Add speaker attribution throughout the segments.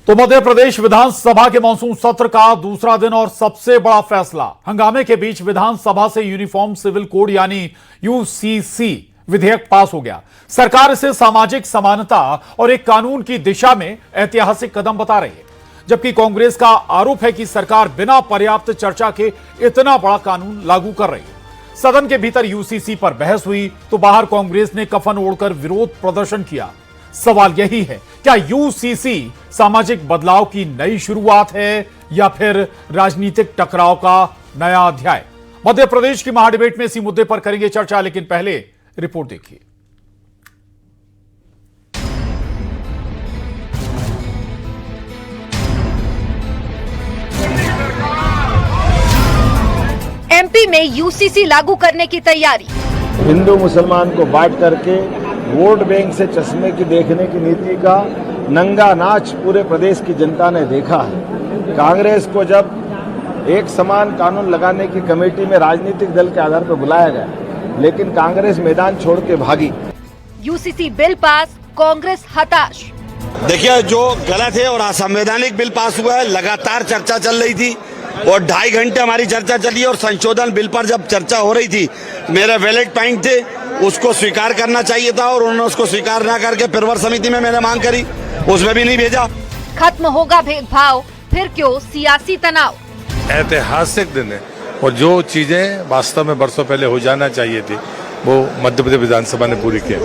Speaker 1: तो मध्य प्रदेश विधानसभा के मानसून सत्र का दूसरा दिन और सबसे बड़ा फैसला। हंगामे के बीच विधानसभा से यूनिफॉर्म सिविल कोड यानी यूसीसी विधेयक पास हो गया। सरकार इसे सामाजिक समानता और एक कानून की दिशा में ऐतिहासिक कदम बता रही है, जबकि कांग्रेस का आरोप है कि सरकार बिना पर्याप्त चर्चा के इतना बड़ा कानून लागू कर रही है। सदन के भीतर यूसीसी पर बहस हुई तो बाहर कांग्रेस ने कफन ओढ़कर विरोध प्रदर्शन किया। सवाल यही है, क्या यूसीसी सामाजिक बदलाव की नई शुरुआत है या फिर राजनीतिक टकराव का नया अध्याय? मध्य प्रदेश की महाडिबेट में इसी मुद्दे पर करेंगे चर्चा, लेकिन पहले रिपोर्ट देखिए।
Speaker 2: एमपी में यूसीसी लागू करने की तैयारी।
Speaker 3: हिंदू मुसलमान को बांट करके वोट बैंक से चश्मे की देखने की नीति का नंगा नाच पूरे प्रदेश की जनता ने देखा है। कांग्रेस को जब एक समान कानून लगाने की कमेटी में राजनीतिक दल के आधार पर बुलाया गया, लेकिन कांग्रेस मैदान छोड़ के भागी।
Speaker 2: यूसीसी बिल पास, कांग्रेस हताश।
Speaker 4: देखिए, जो गलत है और असंवैधानिक बिल पास हुआ है, लगातार चर्चा चल रही थी और 2.5 घंटे हमारी चर्चा चली और संशोधन बिल पर जब चर्चा हो रही थी, मेरे वैलिड पॉइंट थे, उसको स्वीकार करना चाहिए था और उन्होंने उसको स्वीकार ना करके फिर समिति में मैंने मांग करी, उसमें भी नहीं भेजा।
Speaker 2: खत्म होगा भेदभाव, फिर क्यों सियासी तनाव?
Speaker 5: ऐतिहासिक दिन है और जो चीजें वास्तव में बरसों पहले हो जाना चाहिए थी वो मध्य प्रदेश विधानसभा ने पूरी की।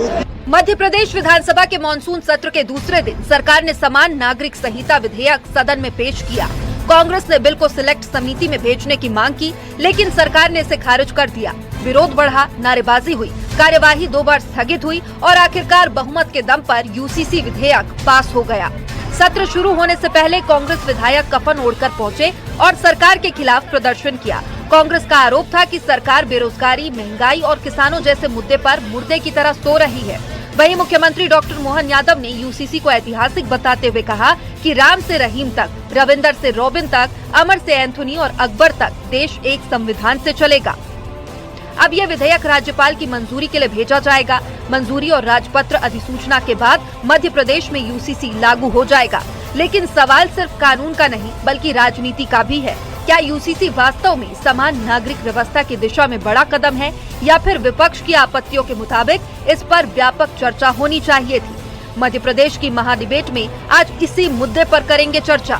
Speaker 2: मध्य प्रदेश विधानसभा के मानसून सत्र के दूसरे दिन सरकार ने समान नागरिक संहिता विधेयक सदन में पेश किया। कांग्रेस ने बिल को सिलेक्ट समिति में भेजने की मांग की, लेकिन सरकार ने इसे खारिज कर दिया। विरोध बढ़ा, नारेबाजी हुई, कार्यवाही 2 बार स्थगित हुई और आखिरकार बहुमत के दम पर यूसीसी विधेयक पास हो गया। सत्र शुरू होने से पहले कांग्रेस विधायक कफन ओढ़कर पहुंचे और सरकार के खिलाफ प्रदर्शन किया। कांग्रेस का आरोप था कि सरकार बेरोजगारी, महंगाई और किसानों जैसे मुद्दे पर मुर्दे की तरह सो रही है। वहीं मुख्यमंत्री डॉक्टर मोहन यादव ने यूसीसी को ऐतिहासिक बताते हुए कहा कि राम से रहीम तक, रविंदर से रॉबिन तक, अमर से एंथोनी और अकबर तक देश एक संविधान से चलेगा। अब यह विधेयक राज्यपाल की मंजूरी के लिए भेजा जाएगा। मंजूरी और राजपत्र अधिसूचना के बाद मध्य प्रदेश में यूसीसी लागू हो जाएगा। लेकिन सवाल सिर्फ कानून का नहीं बल्कि राजनीति का भी है। क्या यूसीसी वास्तव में समान नागरिक व्यवस्था की दिशा में बड़ा कदम है या फिर विपक्ष की आपत्तियों के मुताबिक इस पर व्यापक चर्चा होनी चाहिए थी? मध्य प्रदेश की महाडिबेट में आज इसी मुद्दे पर करेंगे चर्चा।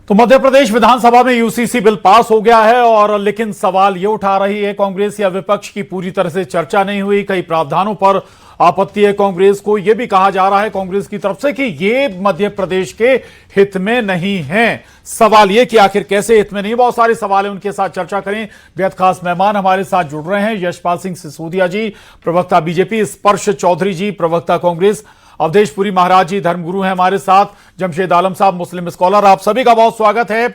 Speaker 1: तो मध्य प्रदेश विधानसभा में यूसीसी बिल पास हो गया है और लेकिन सवाल ये उठा रही है कांग्रेस या विपक्ष की पूरी तरह से चर्चा नहीं हुई। कई प्रावधानों पर आपत्ति है कांग्रेस को। यह भी कहा जा रहा है कांग्रेस की तरफ से कि ये मध्य प्रदेश के हित में नहीं है। सवाल ये कि आखिर कैसे हित में नहीं, बहुत सारे सवाल है, उनके साथ चर्चा करें। बेहद खास मेहमान हमारे साथ जुड़ रहे हैं, यशपाल सिंह सिसोदिया जी, प्रवक्ता बीजेपी, स्पर्श चौधरी जी, प्रवक्ता कांग्रेस, अवधेश पुरी महाराज जी धर्मगुरु हैं हमारे साथ, जमशेद आलम साहब मुस्लिम स्कॉलर। आप सभी का बहुत स्वागत है।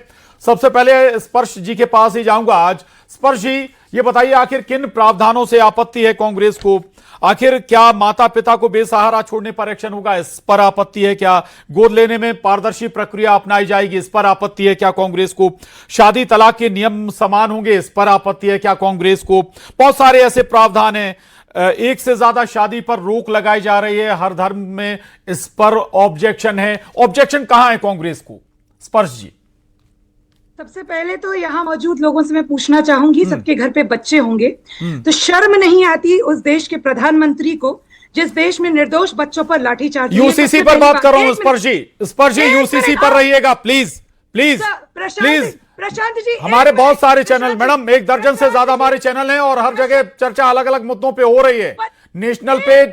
Speaker 1: सबसे पहले स्पर्श जी के पास ही जाऊंगा आज। स्पर्श जी, ये बताइए आखिर किन प्रावधानों से आपत्ति है कांग्रेस को? आखिर क्या माता पिता को बेसहारा छोड़ने पर एक्शन होगा, इस पर आपत्ति है? क्या गोद लेने में पारदर्शी प्रक्रिया अपनाई जाएगी, इस पर आपत्ति है क्या कांग्रेस को? शादी तलाक के नियम समान होंगे, इस पर आपत्ति है क्या कांग्रेस को? बहुत सारे ऐसे प्रावधान हैं। एक से ज्यादा शादी पर रोक लगाई जा रही है हर धर्म में, इस पर ऑब्जेक्शन है। ऑब्जेक्शन कहां है कांग्रेस को? स्पर्श जी।
Speaker 6: सबसे पहले तो यहाँ मौजूद लोगों से मैं पूछना चाहूंगी, सबके घर पे बच्चे होंगे तो शर्म नहीं आती उस देश के प्रधानमंत्री को जिस देश में निर्दोष बच्चों पर लाठीचार्ज?
Speaker 1: यूसीसी पर बात कर रहा हूं स्पर्श जी। स्पर्श जी, यूसीसी पर रहिएगा please please please.
Speaker 6: Prashant ji,
Speaker 1: हमारे बहुत सारे चैनल, मैडम 1 दर्जन से ज्यादा हमारे चैनल हैं और हर जगह चर्चा अलग अलग मुद्दों पे हो रही है। नेशनल पे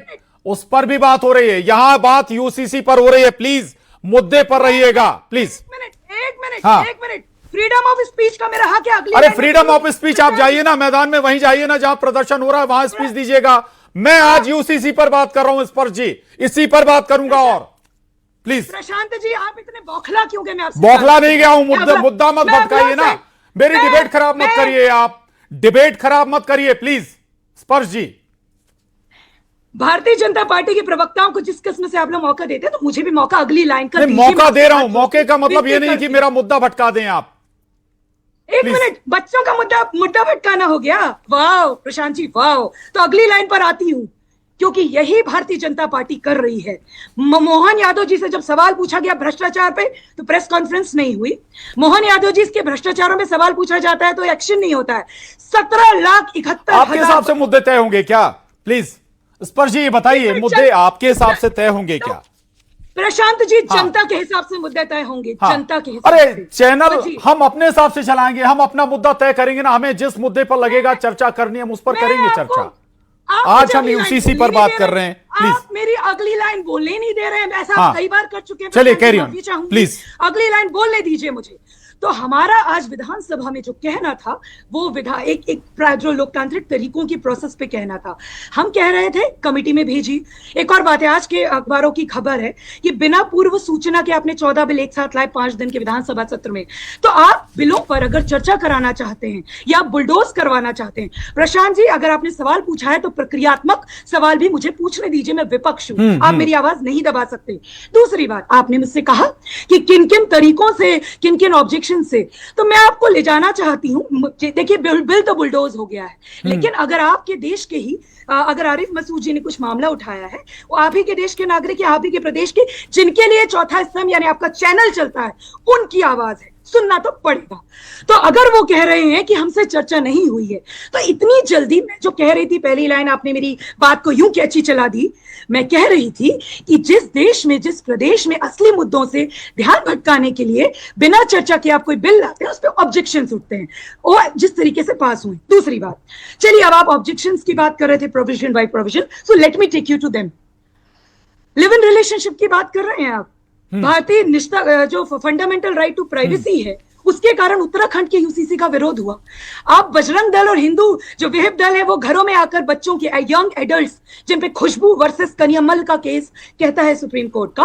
Speaker 1: उस पर भी बात हो रही है, यहां बात यूसीसी पर हो रही है। प्लीज मुद्दे पर रहिएगा प्लीज।
Speaker 6: एक मिनट। फ्रीडम ऑफ स्पीच का मेरा हक है।
Speaker 1: अरे फ्रीडम ऑफ स्पीच आप जाइए ना मैदान में, वहीं जाइए ना जहां प्रदर्शन हो रहा है, वहां स्पीच दीजिएगा। मैं आज यूसीसी पर बात कर रहा हूं स्पर्श जी, इसी पर बात करूंगा। और प्लीज
Speaker 6: प्रशांत जी, आप इतने बौखला क्यों गए? मैं आपसे
Speaker 1: बौखला नहीं गया हूं, मुद्दा मत भटकाइए ना, मेरी डिबेट खराब मत करिए। आप डिबेट खराब मत करिए प्लीज। स्पर्श जी,
Speaker 6: भारतीय जनता पार्टी के प्रवक्ताओं को जिस किस्म से आप लोग मौका देते हैं तो मुझे भी मौका अगली लाइन का दीजिए।
Speaker 1: मौका दे रहा हूं, मौके का मतलब ये नहीं कि मेरा मुद्दा भटका दें आप।
Speaker 6: एक मिनट, बच्चों का मुद्दा भटकाना हो गया? वाह प्रशांत जी वाह। तो अगली लाइन पर आती हूँ। क्योंकि यही भारतीय जनता पार्टी कर रही है। मोहन यादव जी से जब सवाल पूछा गया भ्रष्टाचार पे तो प्रेस कॉन्फ्रेंस नहीं हुई। मोहन यादव जी के भ्रष्टाचारों में सवाल पूछा जाता है तो एक्शन नहीं होता है। 17,71,000
Speaker 1: आपके हिसाब से मुद्दे तय होंगे क्या? प्लीज स्पर्श जी बताइए, मुद्दे आपके हिसाब से तय होंगे क्या?
Speaker 6: प्रशांत जी, जनता के हिसाब से मुद्दे तय होंगे। जनता के हिसाब
Speaker 1: अरे
Speaker 6: से।
Speaker 1: चैनल हम अपने हिसाब से चलाएंगे, हम अपना मुद्दा तय करेंगे ना। हमें जिस मुद्दे पर लगेगा चर्चा करनी है हम उस पर करेंगे चर्चा। आज हम यूसीसी पर बात कर रहे हैं। प्लीज
Speaker 6: आप मेरी अगली लाइन बोलने नहीं दे रहे हैं। ऐसा आप कई बार कर चुके हैं।
Speaker 1: चलिए कैरी ऑन प्लीज।
Speaker 6: अगली लाइन बोलने दीजिए मुझे। तो हमारा आज विधानसभा में जो कहना था वो एक जो लोकतांत्रिक तरीकों की प्रोसेस पे कहना था। हम कह रहे थे कमेटी में भेजी। एक और बात है, आज के अखबारों की खबर है कि बिना पूर्व सूचना के आपने 14 बिल एक साथ लाए 5 दिन के विधानसभा सत्र में। तो आप बिलों पर अगर चर्चा कराना चाहते हैं या बुलडोज करवाना चाहते हैं, प्रशांत जी अगर आपने सवाल पूछा है तो प्रक्रियात्मक सवाल भी मुझे पूछने दीजिए। मैं विपक्ष हूं, आप मेरी आवाज नहीं दबा सकते। दूसरी बात, आपने मुझसे कहा कि किन किन तरीकों से, किन किन ऑब्जेक्शन से, तो मैं आपको ले जाना चाहती हूं। देखिए बिल तो बुलडोज हो गया है, लेकिन अगर आपके देश के ही अगर आरिफ मसूद जी ने कुछ मामला उठाया है, वो आप ही के देश के नागरिक या आप ही के प्रदेश के, जिनके लिए चौथा स्तंभ यानी आपका चैनल चलता है, उनकी आवाज है, सुनना तो पड़ेगा। तो अगर वो कह रहे हैं कि हमसे चर्चा नहीं हुई है, तो इतनी जल्दी, मैं जो कह रही थी पहली लाइन आपने मेरी बात को यूं कैची चला दी। मैं कह रही थी कि जिस देश में, जिस प्रदेश में असली मुद्दों से ध्यान भटकाने के लिए बिना चर्चा के आप कोई बिल लाते हैं, उस पर ऑब्जेक्शंस उठते हैं और जिस तरीके से पास हुए। दूसरी बात, चलिए अब आप ऑब्जेक्शंस की बात कर रहे थे, provision by provision, so let me take you to them. Live in relationship की बात कर रहे हैं आप। भारतीय निष्ठा, जो फंडामेंटल राइट टू प्राइवेसी है, उसके कारण उत्तराखंड के यूसीसी का विरोध हुआ। आप बजरंग दल और हिंदू जो विहिप दल है, वो घरों में आकर बच्चों के, यंग एडल्ट्स जिन पे खुशबू वर्सेस कनियम्मल का केस कहता है सुप्रीम कोर्ट का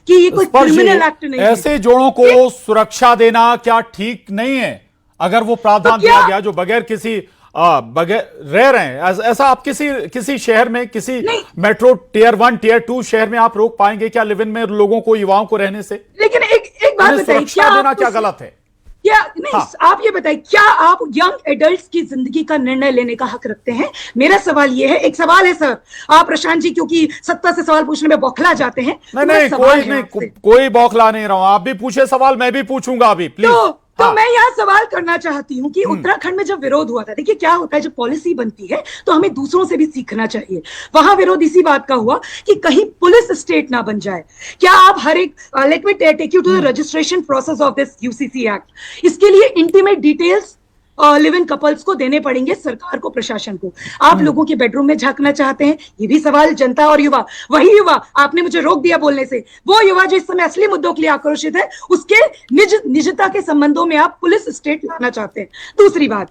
Speaker 6: कि ये कोई क्रिमिनल एक्ट नहीं है।
Speaker 1: ऐसे जोड़ों को सुरक्षा देना क्या ठीक नहीं है? अगर वो प्रावधान दिया गया जो बगैर किसी बगैर रह रहे हैं, ऐसा आप किसी शहर में, किसी मेट्रो टियर 1 टियर 2 शहर में आप रोक पाएंगे क्या लिव इन में लोगों को, युवाओं को रहने से?
Speaker 6: लेकिन एक बात बताइए,
Speaker 1: सुरक्षा देना क्या गलत है?
Speaker 6: क्या नहीं, आप ये बताइए, क्या आप यंग एडल्ट्स की जिंदगी का निर्णय लेने का हक रखते हैं? मेरा सवाल ये है। एक सवाल है सर, आप प्रशांत जी क्योंकि सत्ता से सवाल पूछने में बौखला जाते हैं।
Speaker 1: कोई बौखला नहीं रहा हूं। आप भी पूछे सवाल, मैं भी पूछूंगा अभी, प्लीज।
Speaker 6: तो मैं यहाँ सवाल करना चाहती हूँ कि उत्तराखंड में जब विरोध हुआ था, देखिए क्या होता है, जब पॉलिसी बनती है तो हमें दूसरों से भी सीखना चाहिए। वहां विरोध इसी बात का हुआ कि कहीं पुलिस स्टेट ना बन जाए। क्या आप हर एक, let me take you to the registration process of this UCC act, इसके लिए intimate details live in couples को देने पड़ेंगे, सरकार को, प्रशासन को। आप लोगों के बेडरूम में झांकना चाहते हैं, ये भी सवाल जनता और युवा, वही युवा, आपने मुझे रोक दिया बोलने से, वो युवा जो इस समय असली मुद्दों के लिए आक्रोशित है, उसके निजता के संबंधों में आप पुलिस स्टेट लाना चाहते हैं। दूसरी बात,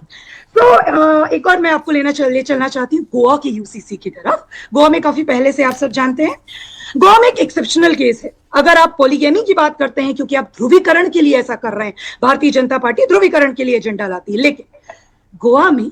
Speaker 6: तो एक और मैं आपको ले चलना चाहती हूँ गोवा के यूसीसी की तरफ। गोवा में काफी पहले से आप सब जानते हैं, गोवा में एक एक्सेप्शनल केस है। अगर आप पॉलीगेमी की बात करते हैं, क्योंकि आप ध्रुवीकरण के लिए ऐसा कर रहे हैं, भारतीय जनता पार्टी ध्रुवीकरण के लिए एजेंडा लाती है, लेकिन गोवा में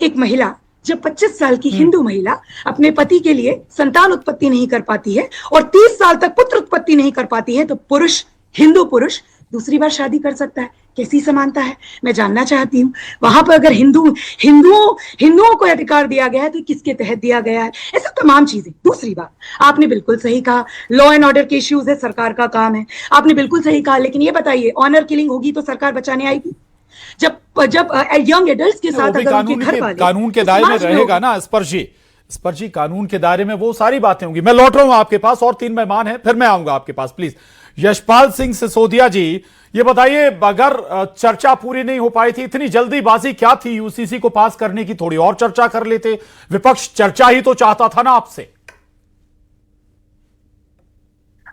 Speaker 6: एक महिला, जब 25 साल की हिंदू महिला अपने पति के लिए संतान उत्पत्ति नहीं कर पाती है और 30 साल तक पुत्र उत्पत्ति नहीं कर पाती है, तो पुरुष, हिंदू पुरुष दूसरी बार शादी कर सकता है। कैसी समानता है, मैं जानना चाहती हूँ। वहां पर अगर हिंदुओं को अधिकार दिया गया है तो किसके तहत दिया गया है, ऐसा तमाम चीजें। दूसरी बात, आपने बिल्कुल सही कहा, लॉ एंड ऑर्डर के इश्यूज है, सरकार का काम है, आपने बिल्कुल सही कहा। लेकिन ये बताइए, ऑनर किलिंग होगी तो सरकार बचाने आएगी? जब यंग एडल्ट्स के साथ अगर उनके घर वाले
Speaker 1: कानून के दायरे में रहेगा ना, स्पर्श जी कानून के दायरे में वो सारी बातें होंगी। मैं लौट रहा हूं आपके पास, और 3 मेहमान हैं, फिर मैं आऊंगा आपके पास। प्लीज यशपाल सिंह सिसोदिया जी, ये बताइए, अगर चर्चा पूरी नहीं हो पाई थी, इतनी जल्दीबाजी क्या थी यूसीसी को पास करने की? थोड़ी और चर्चा कर लेते। विपक्ष चर्चा ही तो चाहता था ना आपसे।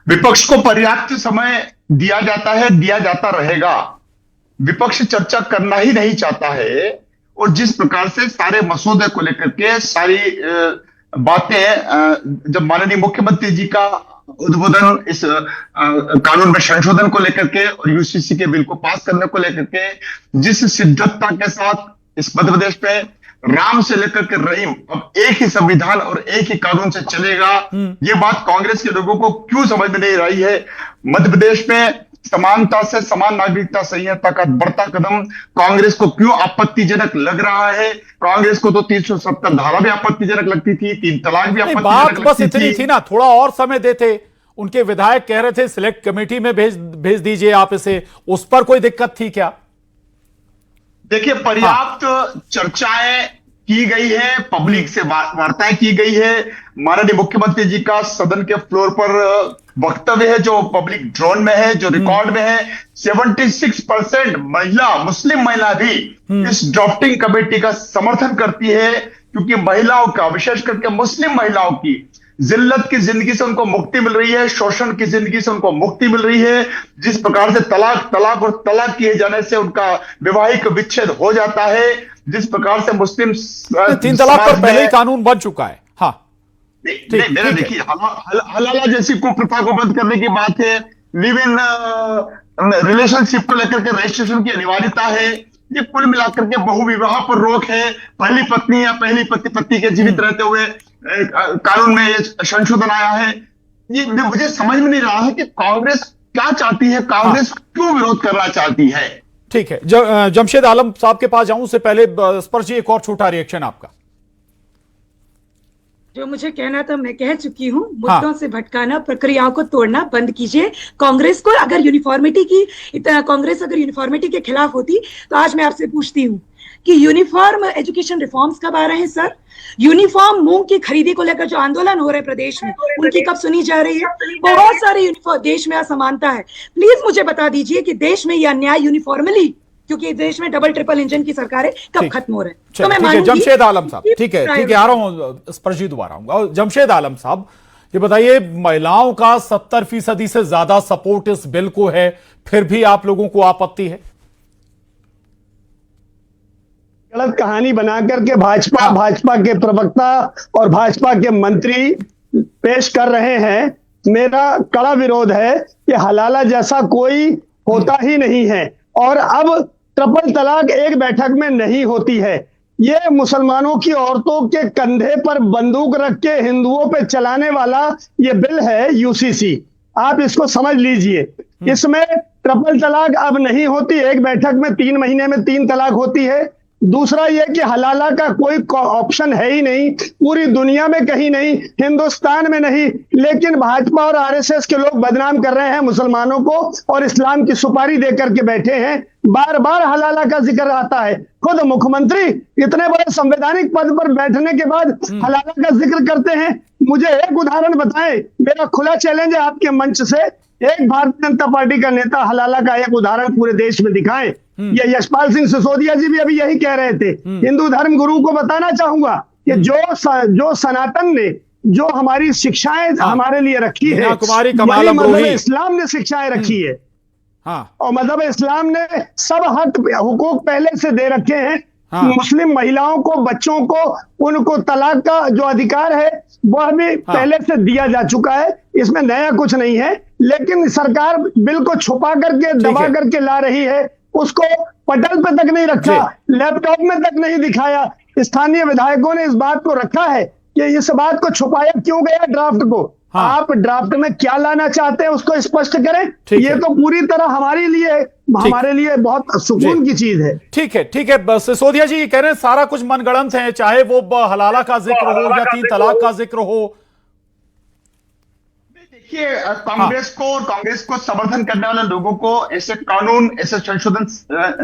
Speaker 7: विपक्ष को पर्याप्त समय दिया जाता है, दिया जाता रहेगा। विपक्ष चर्चा करना ही नहीं चाहता है, और जिस प्रकार से सारे मसौदे को लेकर के सारी बातें, जब माननीय मुख्यमंत्री जी का उद्बोधन इस कानून में संशोधन को लेकर के और यूसीसी के बिल को पास करने को लेकर के, जिस शिद्दतता के साथ इस मध्य प्रदेश में राम से लेकर के रहीम अब एक ही संविधान और एक ही कानून से चलेगा, ये बात कांग्रेस के लोगों को क्यों समझ में नहीं आई है? मध्य प्रदेश में समानता से, समान नागरिकता संहिता का बढ़ता कदम कांग्रेस को क्यों आपत्तिजनक लग रहा है? कांग्रेस को तो 370 धारा भी आपत्तिजनक लगती थी, 3 तलाक भी
Speaker 1: नहीं,
Speaker 7: आपत्तिजनक
Speaker 1: बात बस
Speaker 7: लगती
Speaker 1: इतनी थी ना, थोड़ा और समय देते। उनके विधायक कह रहे थे सिलेक्ट कमेटी में भेज दीजिए आप इसे, उस पर कोई दिक्कत थी क्या?
Speaker 7: देखिए, पर्याप्त चर्चाएं की गई है, पब्लिक से वार्ताएं की गई है। माननीय मुख्यमंत्री जी का सदन के फ्लोर पर वक्तव्य है जो पब्लिक ड्रोन में है, जो रिकॉर्ड में है। 76% महिला, मुस्लिम महिला भी इस ड्राफ्टिंग कमेटी का समर्थन करती है, क्योंकि महिलाओं का, विशेष करके मुस्लिम महिलाओं की जिल्लत की जिंदगी से उनको मुक्ति मिल रही है, शोषण की जिंदगी से उनको मुक्ति मिल रही है। जिस प्रकार से तलाक किए जाने से उनका वैवाहिक विच्छेद हो जाता है, जिस प्रकार से मुस्लिम
Speaker 1: 3 तलाक पर पहले ही कानून बन चुका है। हाँ,
Speaker 7: मेरा देखिए, हलाला जैसी कुप्रथा को बंद करने की बात है, लिव इन रिलेशनशिप को लेकर के रजिस्ट्रेशन की अनिवार्यता है, ये कुल मिलाकर के बहुविवाह पर रोक है, पहली पत्नी या पहली पति के जीवित रहते हुए कानून में ये संशोधन आया है। ये मुझे समझ में नहीं रहा है कि कांग्रेस क्या चाहती है, कांग्रेस क्यों विरोध करना चाहती है।
Speaker 1: ठीक है, जमशेद आलम साहब के पास जाऊं उससे पहले स्पर्श जी एक और छोटा रिएक्शन आपका।
Speaker 6: जो मुझे कहना था मैं कह चुकी हूँ। मुद्दों से भटकाना, प्रक्रियाओं को तोड़ना बंद कीजिए। कांग्रेस को अगर कांग्रेस अगर यूनिफॉर्मिटी के खिलाफ होती तो आज मैं आपसे पूछती हूँ कि यूनिफॉर्म एजुकेशन रिफॉर्म्स कब आ रहे हैं सर? यूनिफॉर्म मूंग की खरीदी को लेकर जो आंदोलन हो रहे हैं प्रदेश में, उनकी कब सुनी जा रही है? बहुत सारे यूनिफॉर्म, देश में असमानता है। प्लीज मुझे बता दीजिए कि देश में यह अन्याय यूनिफॉर्मली, क्योंकि देश में डबल ट्रिपल इंजन की सरकारें कब खत्म हो रहे हैं? तो मैं मानूंगी।
Speaker 1: जमशेद आलम साहब, ठीक है, आ रहा हूं, स्पर्शी दोबारा आऊंगा। जमशेद आलम साहब, ये बताइए, महिलाओं का 70% से ज्यादा सपोर्ट इस बिल को है, फिर भी आप लोगों को आपत्ति है?
Speaker 8: गलत कहानी बना करके भाजपा के प्रवक्ता और भाजपा के मंत्री पेश कर रहे हैं। मेरा कड़ा विरोध है कि हलाला जैसा कोई होता ही नहीं है, और अब ट्रिपल तलाक एक बैठक में नहीं होती है। ये मुसलमानों की औरतों के कंधे पर बंदूक रख के हिंदुओं पे चलाने वाला ये बिल है यूसीसी। आप इसको समझ लीजिए। इसमें ट्रिपल तलाक अब नहीं होती, एक बैठक में 3 महीने में 3 तलाक होती है। दूसरा यह कि हलाला का कोई ऑप्शन है ही नहीं, पूरी दुनिया में कहीं नहीं, हिंदुस्तान में नहीं। लेकिन भाजपा और आरएसएस के लोग बदनाम कर रहे हैं मुसलमानों को और इस्लाम की सुपारी देकर के बैठे हैं। बार बार हलाला का जिक्र आता है। खुद मुख्यमंत्री इतने बड़े संवैधानिक पद पर बैठने के बाद हलाला का जिक्र करते हैं। मुझे एक उदाहरण बताएं, मेरा खुला चैलेंज है आपके मंच से, एक भारतीय जनता पार्टी का नेता हलाला का एक उदाहरण पूरे देश में दिखाएं। ये यशपाल सिंह सिसोदिया जी भी अभी यही कह रहे थे। हिंदू धर्म गुरु को बताना चाहूंगा कि जो सनातन ने जो हमारी शिक्षाएं हमारे लिए रखी है, वही मजहब इस्लाम ने शिक्षाएं रखी है। और मजहब इस्लाम ने सब हक हुकूक पहले से दे रखे हैं। मुस्लिम महिलाओं को, बच्चों को, उनको तलाक का जो अधिकार है वह भी पहले से दिया जा चुका है। इसमें नया कुछ नहीं है, लेकिन सरकार बिल को छुपा करके, दबा करके ला रही है। उसको पटल पे तक नहीं रखा, लैपटॉप में तक नहीं दिखाया। स्थानीय विधायकों ने इस बात को रखा है कि इस बात को छुपाया क्यों गया ड्राफ्ट को। आप ड्राफ्ट में क्या लाना चाहते हैं उसको स्पष्ट करें। ये तो पूरी तरह हमारे लिए बहुत सुकून की चीज है।
Speaker 1: ठीक है। बस सिसोदिया जी कह रहे हैं सारा कुछ मनगढ़ंत है, चाहे वो हलाला का जिक्र हो या 3 तलाक का जिक्र हो।
Speaker 7: देखिए, कांग्रेस को समर्थन करने वाले लोगों को ऐसे कानून, ऐसे संशोधन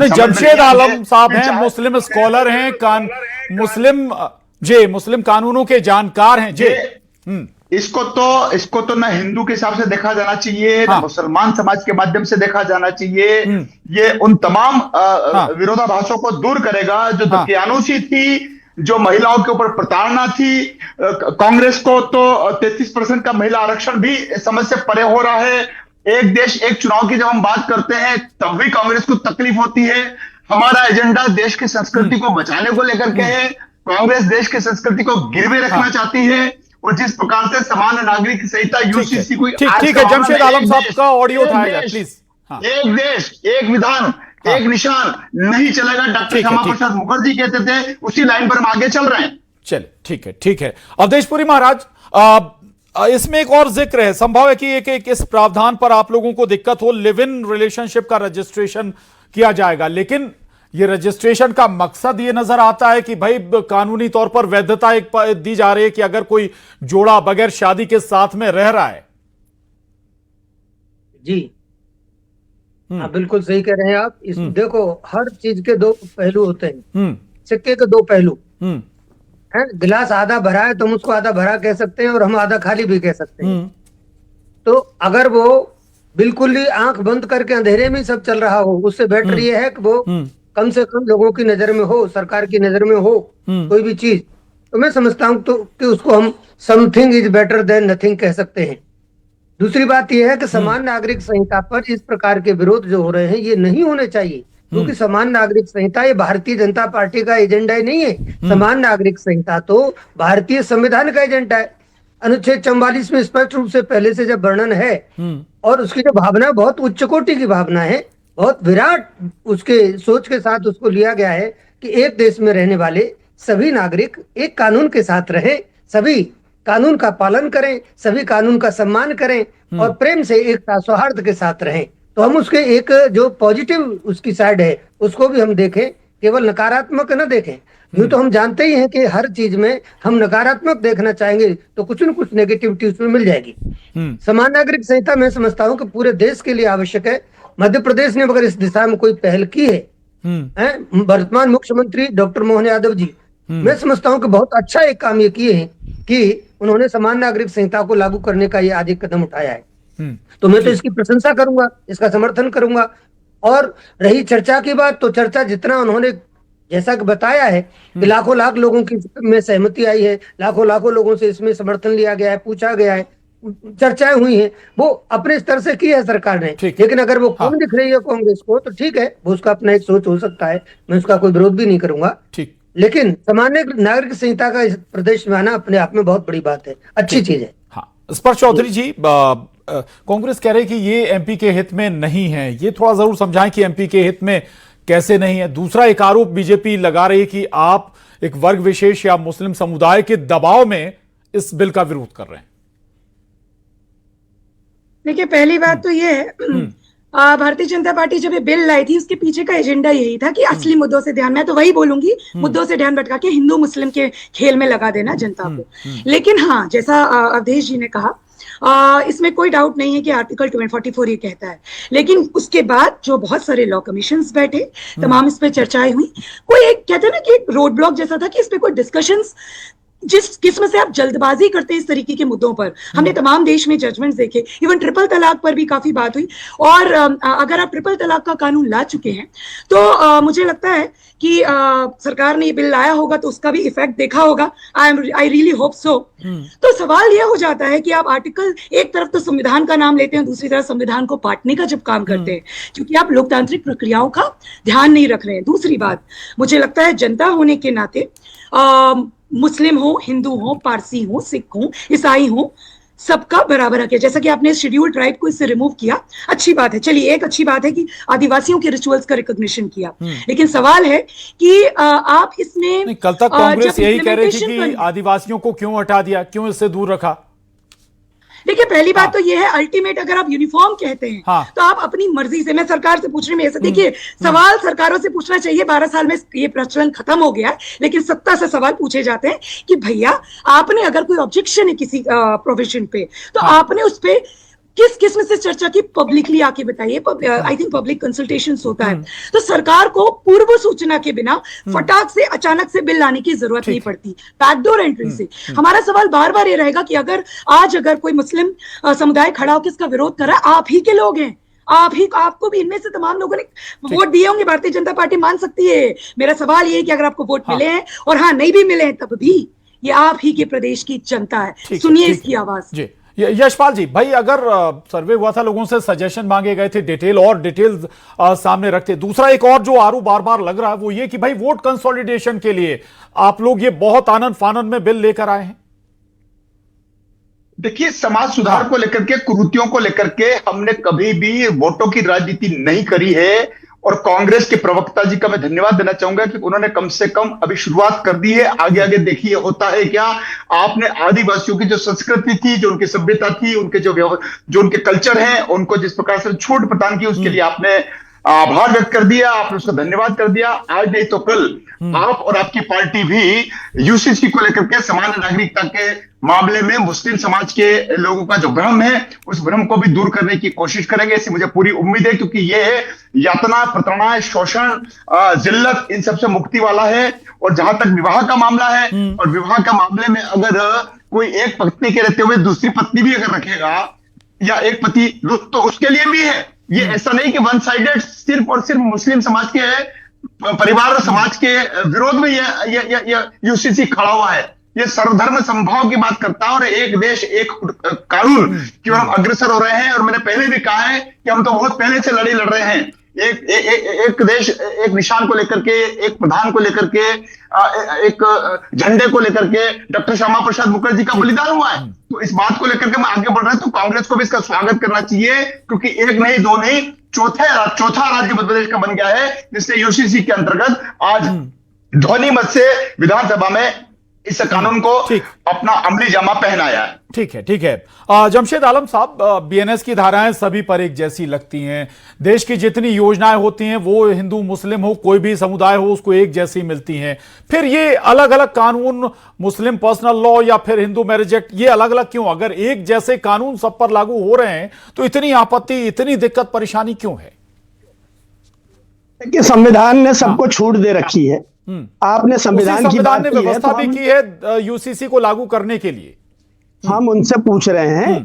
Speaker 1: जमशेद आलम साहब हैं, मुस्लिम स्कॉलर हैं, मुस्लिम कानूनों के जानकार हैं जी।
Speaker 7: इसको तो ना हिंदू के हिसाब से देखा जाना चाहिए, ना मुसलमान समाज के माध्यम से देखा जाना चाहिए। ये उन तमाम विरोधाभासों को दूर करेगा जो दकियानूसी थी, जो महिलाओं के ऊपर प्रताड़ना थी। कांग्रेस को तो 33% का महिला आरक्षण भी समझ से परे हो रहा है। एक देश एक चुनाव की जब हम बात करते हैं तब भी कांग्रेस को तकलीफ होती है। हमारा एजेंडा देश की संस्कृति को बचाने को लेकर के है। कांग्रेस देश की संस्कृति को गिरवे रखना चाहती है, और जिस प्रकार से समान नागरिक संहिता यूसीसी को
Speaker 1: ठीक है, जमशेद आलम साहब का ऑडियो उठाया जाए प्लीज।
Speaker 7: एक देश एक विधान एक निशान नहीं चलेगा। डॉक्टर श्यामा प्रसाद मुखर्जी कहते थे, उसी लाइन पर हम आगे चल रहे हैं।
Speaker 1: चले, ठीक है। अवधेश पुरी महाराज, इसमें एक और जिक्र है, संभव है कि एक इस प्रावधान पर आप लोगों को दिक्कत हो, लिव इन रिलेशनशिप का रजिस्ट्रेशन किया जाएगा, लेकिन ये रजिस्ट्रेशन का मकसद ये नजर आता है कि भाई कानूनी तौर पर वैधता एक दी जा रही है कि अगर कोई जोड़ा बगैर शादी के साथ में रह रहा है।
Speaker 9: जी हाँ, बिल्कुल सही कह रहे हैं आप। इस देखो, हर चीज के दो पहलू होते हैं, सिक्के के दो पहलू हैं। गिलास आधा भरा है तो हम उसको आधा भरा कह सकते हैं और हम आधा खाली भी कह सकते हैं। तो अगर वो बिल्कुल ही आंख बंद करके अंधेरे में सब चल रहा हो, उससे बेटर ये है कि वो कम से कम लोगों की नजर में हो, सरकार की नजर में हो कोई भी चीज, तो मैं समझता हूं तो कि उसको हम something is better than nothing कह सकते हैं। दूसरी बात यह है कि समान नागरिक संहिता पर इस प्रकार के विरोध जो हो रहे हैं ये नहीं होने चाहिए, क्योंकि समान नागरिक संहिता ये भारतीय जनता पार्टी का एजेंडा ही नहीं है। समान नागरिक संहिता तो भारतीय संविधान का एजेंडा है। अनुच्छेद 44 में स्पष्ट रूप से पहले से जब वर्णन है और उसकी जो भावना बहुत उच्च कोटि की भावना है, बहुत विराट उसके सोच के साथ उसको लिया गया है कि एक देश में रहने वाले सभी नागरिक एक कानून के साथ रहें, सभी कानून का पालन करें, सभी कानून का सम्मान करें और प्रेम से एकता सौहार्द के साथ रहें। तो हम उसके एक जो पॉजिटिव उसकी साइड है उसको भी हम देखें, केवल नकारात्मक न देखें। यूं तो हम जानते ही हैं कि हर चीज में हम नकारात्मक देखना चाहेंगे तो कुछ न कुछ नेगेटिविटी उसमें मिल जाएगी। समान नागरिक संहिता मैं समझता हूं कि पूरे देश के लिए आवश्यक है। मध्य प्रदेश ने अगर इस दिशा में कोई पहल की है, वर्तमान मुख्यमंत्री डॉक्टर मोहन यादव जी, मैं समझता हूं कि बहुत अच्छा एक काम ये किए हैं कि उन्होंने समान नागरिक संहिता को लागू करने का ये आज एक कदम उठाया है। तो मैं तो इसकी प्रशंसा करूंगा, इसका समर्थन करूंगा। और रही चर्चा की बात, तो चर्चा जितना उन्होंने जैसा कि बताया है कि लाखों लाख लोगों की में सहमति आई है, लाखों लाखों लोगों से इसमें समर्थन लिया गया है, पूछा गया है, चर्चाएं हुई हैं, वो अपने स्तर से की है सरकार ने। लेकिन अगर वो कम दिख रही है कांग्रेस को तो ठीक है, वो उसका अपना एक सोच हो सकता है, मैं उसका कोई विरोध भी नहीं करूंगा। ठीक, लेकिन सामान्य नागरिक संहिता का इस प्रदेश में आना अपने आप में बहुत बड़ी बात है, अच्छी चीज है।
Speaker 1: हाँ, स्पर्श चौधरी जी, कांग्रेस कह रही कि ये एमपी के हित में नहीं है, ये थोड़ा जरूर समझाएं कि एमपी के हित में कैसे नहीं है। दूसरा एक आरोप बीजेपी लगा रही है कि आप एक वर्ग विशेष या मुस्लिम समुदाय के दबाव में इस बिल का विरोध कर रहे हैं।
Speaker 6: देखिए, पहली बात तो ये है, भारतीय जनता पार्टी जब ये बिल लाई थी उसके पीछे का एजेंडा यही था कि असली मुद्दों से ध्यान, मैं तो वही बोलूंगी, मुद्दों से ध्यान भटका के हिंदू मुस्लिम के खेल में लगा देना जनता को। लेकिन हाँ, जैसा अवधेश जी ने कहा, इसमें कोई डाउट नहीं है कि आर्टिकल 244 ये कहता है। लेकिन उसके बाद जो बहुत सारे लॉ कमीशंस बैठे, तमाम इस पे चर्चाएं हुई, कोई एक कहते हैं ना कि एक रोड ब्लॉक जैसा था कि इस पे कोई डिस्कशंस, जिस किस्म से आप जल्दबाजी करते हैं इस तरीके के मुद्दों पर, हमने तमाम देश में जजमेंट्स देखे, इवन ट्रिपल तलाक पर भी काफी बात हुई। और अगर आप ट्रिपल तलाक का कानून ला चुके हैं तो मुझे लगता है कि सरकार ने ये बिल लाया होगा तो उसका भी इफेक्ट देखा होगा। I really hope so. तो सवाल यह हो जाता है कि आप आर्टिकल, एक तरफ तो संविधान का नाम लेते हैं, दूसरी तरफ संविधान को पाटने का जब काम करते हैं, क्योंकि आप लोकतांत्रिक प्रक्रियाओं का ध्यान नहीं रख रहे हैं। दूसरी बात, मुझे लगता है जनता होने के नाते मुस्लिम हो, हिंदू हो, पारसी हो, सिख हो, ईसाई हो, सबका बराबर हक है। जैसा कि आपने शेड्यूल ट्राइब को इससे रिमूव किया, अच्छी बात है। चलिए, एक अच्छी बात है कि आदिवासियों के रिचुअल्स का रिकॉग्निशन किया, लेकिन सवाल है कि आप इसमें,
Speaker 1: कल तक कांग्रेस यही कह रही थी कि आदिवासियों को क्यों हटा दिया, क्यों इससे दूर रखा।
Speaker 6: देखिए, पहली बात तो ये है, अल्टीमेट अगर आप यूनिफॉर्म कहते हैं तो आप अपनी मर्जी से, मैं सरकार से पूछ रही हूँ ऐसा, देखिए सवाल सरकारों से पूछना चाहिए, 12 साल में ये प्रचलन खत्म हो गया है, लेकिन सत्ता से सवाल पूछे जाते हैं कि भैया आपने अगर कोई ऑब्जेक्शन है किसी प्रोविजन पे तो आपने उस पे किस किस्म से चर्चा की, पब्लिकली आके बताइए। आई थिंक पब्लिक कंसल्टेशन होता है, तो सरकार को पूर्व सूचना के बिना फटाक से अचानक से बिल लाने की जरूरत नहीं पड़ती, बैकडोर एंट्री से। हमारा सवाल बार बार ये रहेगा कि अगर कोई मुस्लिम समुदाय खड़ा होकर इसका विरोध कर रहा है, आप ही के लोग हैं, आपको भी इनमें से तमाम लोगों ने वोट दिए होंगे, भारतीय जनता पार्टी मान सकती है। मेरा सवाल ये है कि अगर आपको वोट मिले हैं और हाँ नहीं भी मिले हैं, तब भी ये आप ही के प्रदेश की जनता है, सुनिए इसकी आवाज।
Speaker 1: यशपाल जी, भाई अगर सर्वे हुआ था, लोगों से सजेशन मांगे गए थे, डिटेल्स सामने रखते। दूसरा एक और जो आरोप बार बार लग रहा है वो ये कि भाई वोट कंसोलिडेशन के लिए आप लोग ये बहुत आनंद फानंद में बिल लेकर आए हैं।
Speaker 7: देखिए, समाज सुधार को लेकर के, कुरीतियों को लेकर के हमने कभी भी वोटों की राजनीति नहीं करी है और कांग्रेस के प्रवक्ता जी का मैं धन्यवाद देना चाहूंगा कि उन्होंने कम से कम अभी शुरुआत कर दी है। आगे आगे देखिए होता है क्या। आपने आदिवासियों की जो संस्कृति थी, जो उनकी सभ्यता थी, उनके जो उनके कल्चर है, उनको जिस प्रकार से छूट प्रदान की, उसके लिए आपने आभार व्यक्त कर दिया, आपने उसका धन्यवाद कर दिया। आज नहीं तो कल आप और आपकी पार्टी भी यूसीसी को लेकर के सामान्य नागरिकता के मामले में मुस्लिम समाज के लोगों का जो भ्रम है, उस भ्रम को भी दूर करने की कोशिश करेंगे, इससे मुझे पूरी उम्मीद है। क्योंकि ये यातना, प्रताड़ना, शोषण, जिल्लत, इन सबसे मुक्ति वाला है। और जहां तक विवाह का मामला है, और विवाह का मामले में अगर कोई एक पत्नी के रहते हुए दूसरी पत्नी भी अगर रखेगा, या एक पति, तो उसके लिए भी है। ये ऐसा नहीं कि वन साइडेड सिर्फ और सिर्फ मुस्लिम समाज के परिवार और समाज के विरोध में ये यूसीसी खड़ा हुआ है। ये सर्वधर्म समभाव की बात करता है, और एक देश एक कानून की ओर हम अग्रसर हो रहे हैं। और मैंने पहले भी कहा है कि हम तो बहुत पहले से लड़ाई लड़ रहे हैं। एक देश एक निशान को लेकर के, एक प्रधान को लेकर के, एक झंडे को लेकर के डॉक्टर श्यामा प्रसाद मुखर्जी का बलिदान हुआ है। तो इस बात को लेकर के मैं आगे बढ़ रहा हूं, तो कांग्रेस को भी इसका स्वागत करना चाहिए। क्योंकि एक नहीं, दो नहीं, चौथा राज्य मध्य प्रदेश का बन गया है, जिसने यूसीसी के अंतर्गत आज ध्वनि मत से विधानसभा में इस कानून को अपना अमली जामा पहनाया है।
Speaker 1: ठीक है, ठीक है। जमशेद आलम साहब, बीएनएस की धाराएं सभी पर एक जैसी लगती हैं। देश की जितनी योजनाएं होती हैं, वो हिंदू मुस्लिम हो, कोई भी समुदाय हो, उसको एक जैसी मिलती हैं। फिर ये अलग अलग कानून, मुस्लिम पर्सनल लॉ या फिर हिंदू मैरिज एक्ट, ये अलग अलग क्यों? अगर एक जैसे कानून सब पर लागू हो रहे हैं तो इतनी आपत्ति, इतनी दिक्कत, परेशानी क्यों है?
Speaker 8: कि संविधान ने सबको छूट दे रखी है। आपने संविधान की बात की है,
Speaker 1: व्यवस्था भी की है यूसीसी को लागू करने के लिए।
Speaker 8: हम उनसे पूछ रहे हैं,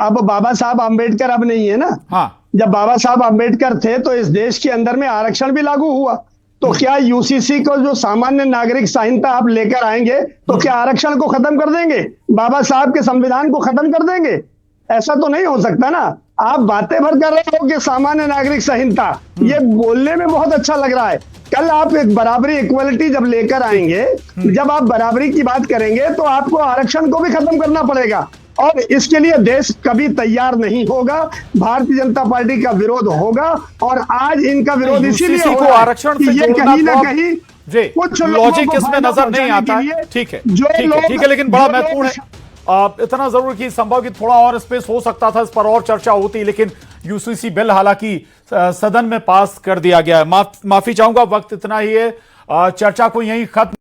Speaker 8: अब बाबा साहब आम्बेडकर अब नहीं है ना।
Speaker 1: हाँ।
Speaker 8: जब बाबा साहब आम्बेडकर थे तो इस देश के अंदर में आरक्षण भी लागू हुआ। तो क्या यूसीसी को जो सामान्य नागरिक संहिता आप लेकर आएंगे तो क्या आरक्षण को खत्म कर देंगे? बाबा साहब के संविधान को खत्म कर देंगे? ऐसा तो नहीं हो सकता ना। आप बातें भर कर रहे हो कि सामान्य नागरिक संहिता, ये बोलने में बहुत अच्छा लग रहा है। कल आप एक बराबरी, इक्वलिटी जब लेकर आएंगे, जब आप बराबरी की बात करेंगे तो आपको आरक्षण को भी खत्म करना पड़ेगा। और इसके लिए देश कभी तैयार नहीं होगा। भारतीय जनता पार्टी का विरोध होगा, और आज इनका विरोध इसीलिए हो रहा है
Speaker 1: आरक्षण
Speaker 8: कि ये कहीं ना कहीं कुछ
Speaker 1: लॉजिक इसमें नजर नहीं आता है। ठीक है, ठीक है, लेकिन बड़ा महत्वपूर्ण है। इतना जरूर कि संभव कि थोड़ा और स्पेस हो सकता था, इस पर और चर्चा होती, लेकिन यूसीसी बिल हालांकि सदन में पास कर दिया गया है। माफी चाहूंगा, वक्त इतना ही है। चर्चा को यहीं खत्म